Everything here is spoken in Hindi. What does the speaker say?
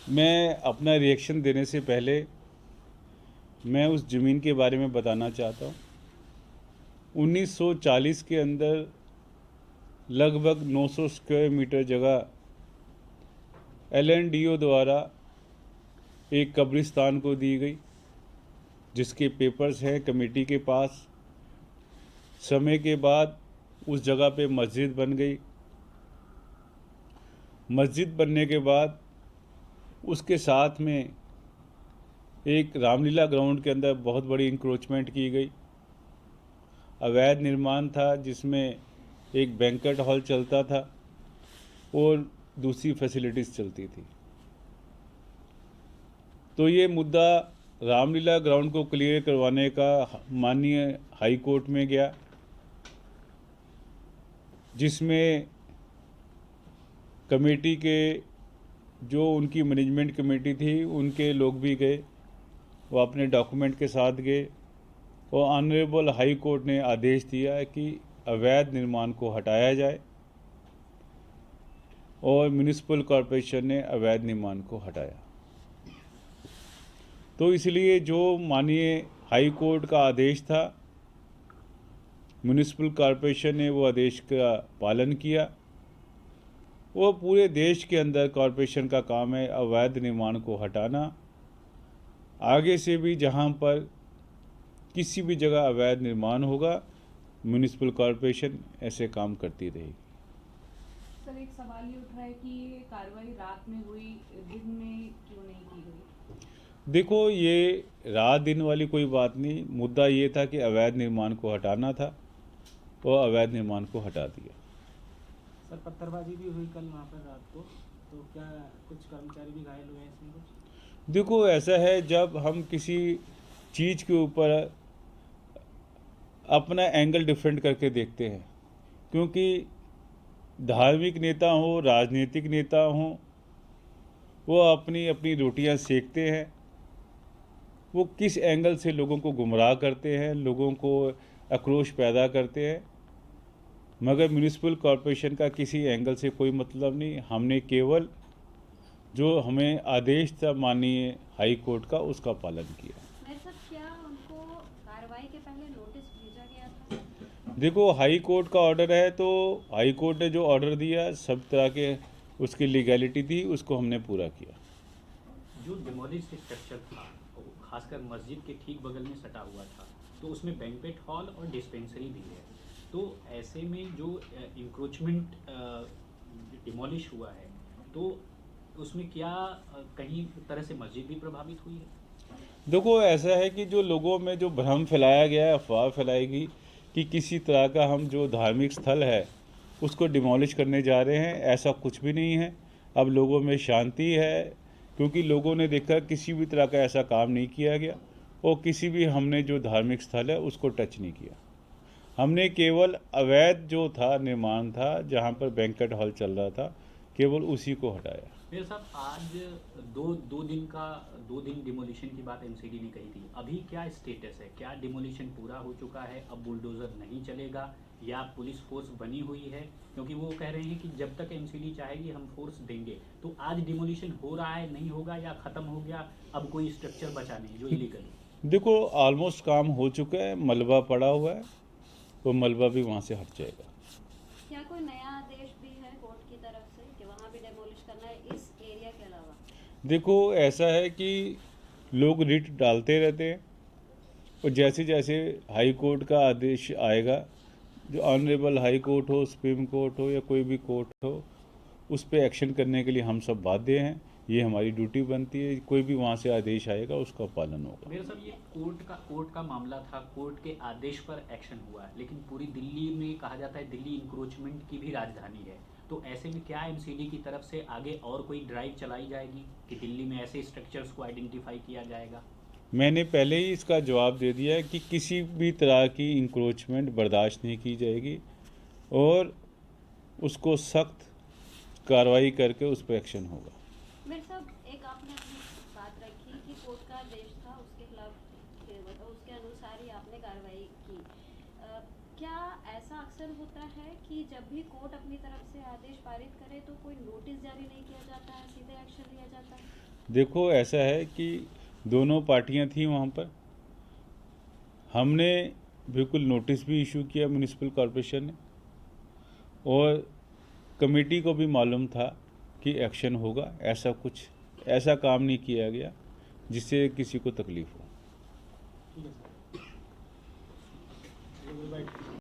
मैं अपना रिएक्शन देने से पहले मैं उस ज़मीन के बारे में बताना चाहता हूँ। 1940 के अंदर लगभग 900 स्क्वायर मीटर जगह LNDO द्वारा एक कब्रिस्तान को दी गई, जिसके पेपर्स हैं कमेटी के पास। समय के बाद उस जगह पे मस्जिद बन गई। मस्जिद बनने के बाद उसके साथ में एक रामलीला ग्राउंड के अंदर बहुत बड़ी इंक्रोचमेंट की गई। अवैध निर्माण था, जिसमें एक बैंक्वेट हॉल चलता था और दूसरी फैसिलिटीज़ चलती थी। तो ये मुद्दा रामलीला ग्राउंड को क्लियर करवाने का माननीय हाई कोर्ट में गया, जिसमें कमेटी के जो उनकी मैनेजमेंट कमेटी थी उनके लोग भी गए, वो अपने डॉक्यूमेंट के साथ गए और ऑनरेबल हाई कोर्ट ने आदेश दिया कि अवैध निर्माण को हटाया जाए और म्यूनिसिपल कॉरपोरेशन ने अवैध निर्माण को हटाया। तो इसलिए जो माननीय हाई कोर्ट का आदेश था, म्यूनिसिपल कॉरपोरेशन ने वो आदेश का पालन किया। वो पूरे देश के अंदर कॉरपोरेशन का काम है अवैध निर्माण को हटाना। आगे से भी जहाँ पर किसी भी जगह अवैध निर्माण होगा, म्यूनिसिपल कॉरपोरेशन ऐसे काम करती रहेगी। सर, एक सवाल ये उठ रहा है कि ये कार्रवाई रात में हुई, दिन में क्यों नहीं की गई? देखो, ये रात दिन वाली कोई बात नहीं, मुद्दा ये था कि अवैध निर्माण को हटाना था और अवैध निर्माण को हटा दिया। सर, पत्थरबाजी भी हुई कल वहाँ पर रात को, तो क्या कुछ कर्मचारी भी घायल हुए हैं इसमें कुछ? देखो, ऐसा है, जब हम किसी चीज़ के ऊपर अपना एंगल डिफरेंट करके देखते हैं, क्योंकि धार्मिक नेता हो, राजनीतिक नेता हो, वो अपनी अपनी रोटियां सेकते हैं। वो किस एंगल से लोगों को गुमराह करते हैं, लोगों को आक्रोश पैदा करते हैं, मगर म्यूनिसिपल कॉरपोरेशन का किसी एंगल से कोई मतलब नहीं। हमने केवल जो हमें आदेश था माननीय हाई कोर्ट का, उसका पालन किया। क्या उनको कार्रवाई के पहले नोटिस भेजा गया था? देखो, हाई कोर्ट का ऑर्डर है, तो हाई कोर्ट ने जो ऑर्डर दिया, सब तरह के उसकी लीगैलिटी थी, उसको हमने पूरा किया। जो डिमोलिश स्ट्रक्चर था, खासकर मस्जिद के ठीक बगल में सटा हुआ था, तो उसमें बैंक्वेट हॉल और डिस्पेंसरी भी है। तो ऐसे में जो इंक्रोचमेंट डिमोलिश हुआ है, तो उसमें क्या कहीं तरह से मस्जिद भी प्रभावित हुई है? देखो, ऐसा है कि जो लोगों में जो भ्रम फैलाया गया है, अफवाह फैलाई गई कि किसी तरह का हम जो धार्मिक स्थल है उसको डिमोलिश करने जा रहे हैं, ऐसा कुछ भी नहीं है। अब लोगों में शांति है, क्योंकि लोगों ने देखा किसी भी तरह का ऐसा काम नहीं किया गया और किसी भी हमने जो धार्मिक स्थल है उसको टच नहीं किया। हमने केवल अवैध जो था निर्माण था, जहाँ पर बैंक्वेट हॉल चल रहा था, केवल उसी को हटाया। मेरे साहब, आज दो दिन डिमोलिशन की बात एमसीडी ने कही थी। अभी क्या स्टेटस है? क्या डिमोलिशन पूरा हो चुका है, अब बुलडोज़र नहीं चलेगा, या पुलिस फोर्स बनी हुई है? क्योंकि वो कह रहे हैं कि जब तक एमसीडी चाहेगी हम फोर्स देंगे। तो आज डिमोलिशन हो रहा है, नहीं होगा, या ख़त्म हो गया, अब कोई स्ट्रक्चर बचा नहीं जो इलीगल है? देखो, ऑलमोस्ट काम हो चुका है, मलबा पड़ा हुआ है, तो मलबा भी वहाँ से हट जाएगा। क्या कोई नया आदेश भी है कोर्ट की तरफ से कि वहाँ भी डेमोलिश करना है इस एरिया के अलावा? देखो, ऐसा है कि लोग रिट डालते रहते हैं और जैसे जैसे हाई कोर्ट का आदेश आएगा, जो ऑनरेबल हाई कोर्ट हो, सुप्रीम कोर्ट हो या कोई भी कोर्ट हो, उस पर एक्शन करने के लिए हम सब बाध्य हैं। ये हमारी ड्यूटी बनती है। कोई भी वहाँ से आदेश आएगा उसका पालन होगा। मेरे साहब, ये कोर्ट का मामला था, कोर्ट के आदेश पर एक्शन हुआ, लेकिन पूरी दिल्ली में कहा जाता है दिल्ली इंक्रोचमेंट की भी राजधानी है। तो ऐसे में क्या एमसीडी की तरफ से आगे और कोई ड्राइव चलाई जाएगी कि दिल्ली में ऐसे स्ट्रक्चर्स को आइडेंटिफाई किया जाएगा? मैंने पहले ही इसका जवाब दे दिया है कि किसी भी तरह की इंक्रोचमेंट बर्दाश्त नहीं की जाएगी और उसको सख्त कार्रवाई करके उस पर एक्शन होगा। मेरे साहब, एक आपने अपनी बात रखी कि कोर्ट का आदेश था, उसके खिलाफ उसके अनुसार ही आपने कार्रवाई की। क्या ऐसा अक्सर होता है कि जब भी कोर्ट अपनी तरफ से आदेश पारित करे तो कोई नोटिस जारी नहीं किया जाता है, सीधे एक्शन लिया जाता है? देखो ऐसा है कि दोनों पार्टियां थी वहाँ पर। हमने बिल्कुल नोटिस भी इशू किया म्यूनिसिपल कॉरपोरेशन ने, और कमेटी को भी मालूम था कि एक्शन होगा। ऐसा काम नहीं किया गया जिससे किसी को तकलीफ हो। ठीक है सर।